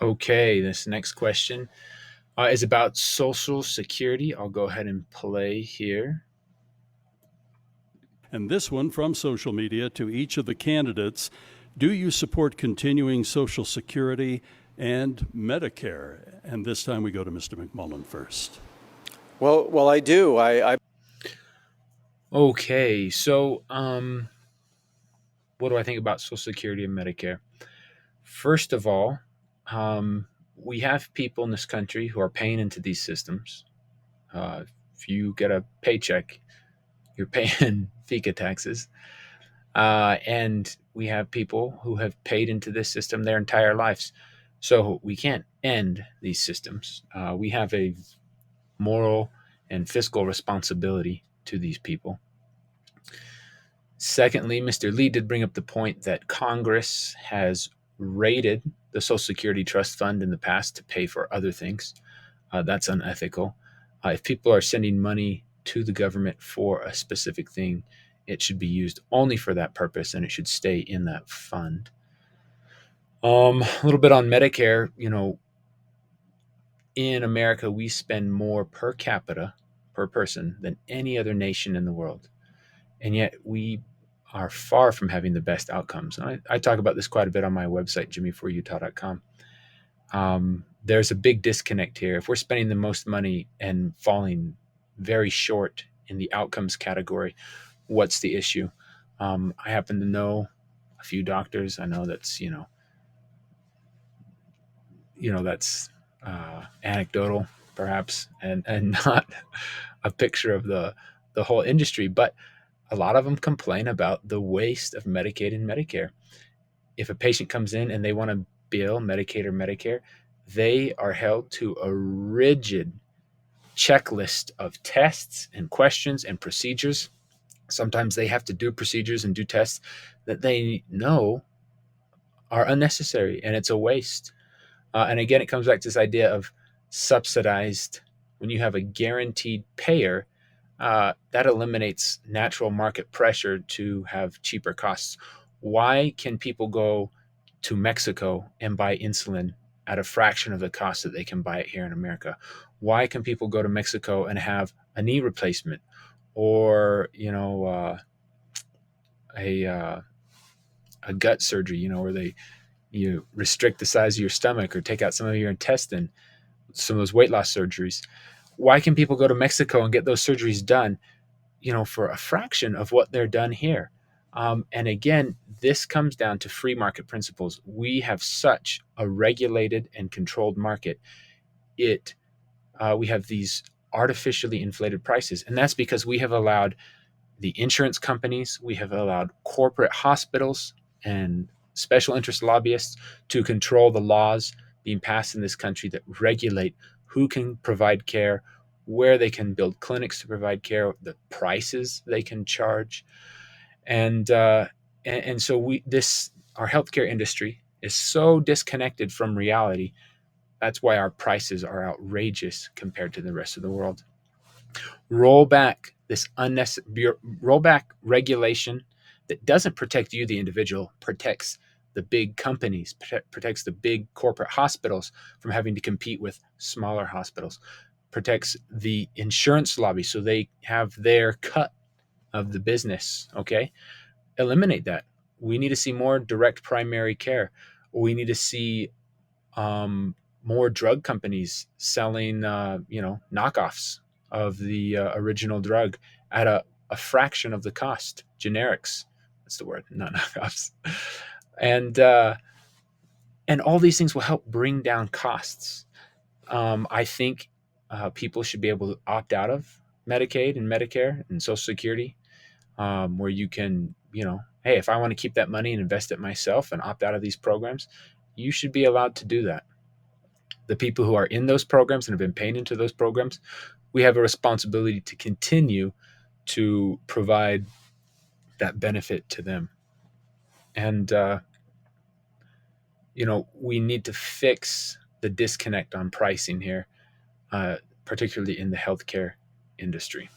Okay, this next question is about Social Security. I'll go ahead and play here. And this one from social media to each of the candidates. Do you support continuing Social Security and Medicare? And this time we go to Mr. McMullen first. Well, I do. I Okay, so what do I think about Social Security and Medicare? First of all, we have people in this country who are paying into these systems. If you get a paycheck, you're paying FICA taxes. And we have people who have paid into this system their entire lives. So we can't end these systems. We have a moral and fiscal responsibility to these people. Secondly, Mr. Lee did bring up the point that Congress has raided the Social Security Trust Fund in the past to pay for other things. That's unethical. If people are sending money to the government for a specific thing, it should be used only for that purpose and it should stay in that fund. A little bit on Medicare. In America, we spend more per capita per person than any other nation in the world. And yet we are far from having the best outcomes. I talk about this quite a bit on my website, jimmyforutah.com. There's a big disconnect here. If we're spending the most money and falling very short in the outcomes category, what's the issue? I happen to know a few doctors. I know that's anecdotal, perhaps, and not a picture of the whole industry. But a lot of them complain about the waste of Medicaid and Medicare. If a patient comes in and they want to bill Medicaid or Medicare, they are held to a rigid checklist of tests and questions and procedures. Sometimes they have to do procedures and do tests that they know are unnecessary and it's a waste. And again, it comes back to this idea of subsidized. When you have a guaranteed payer, that eliminates natural market pressure to have cheaper costs. Why can people go to Mexico and buy insulin at a fraction of the cost that they can buy it here in America? Why can people go to Mexico and have a knee replacement or a a gut surgery? Where you restrict the size of your stomach or take out some of your intestine, some of those weight loss surgeries. Why can people go to Mexico and get those surgeries done, for a fraction of what they're done here? And again, this comes down to free market principles. We have such a regulated and controlled market. We have these artificially inflated prices, and that's because we have allowed the insurance companies, we have allowed corporate hospitals and special interest lobbyists to control the laws being passed in this country that regulate who can provide care, where they can build clinics to provide care, the prices they can charge, and so our healthcare industry is so disconnected from reality. That's why our prices are outrageous compared to the rest of the world. Roll back this unnecessary roll back regulation that doesn't protect you, the individual, protects the big companies, protects the big corporate hospitals from having to compete with smaller hospitals, protects the insurance lobby so they have their cut of the business. Okay, eliminate that. We need to see more direct primary care. We need to see more drug companies selling, knockoffs of the original drug at a fraction of the cost. Generics, that's the word, not knockoffs. And and all these things will help bring down costs. I think people should be able to opt out of Medicaid and Medicare and Social Security, where you can, hey, if I want to keep that money and invest it myself and opt out of these programs, you should be allowed to do that. The people who are in those programs and have been paying into those programs, we have a responsibility to continue to provide that benefit to them. And, we need to fix the disconnect on pricing here, particularly in the healthcare industry.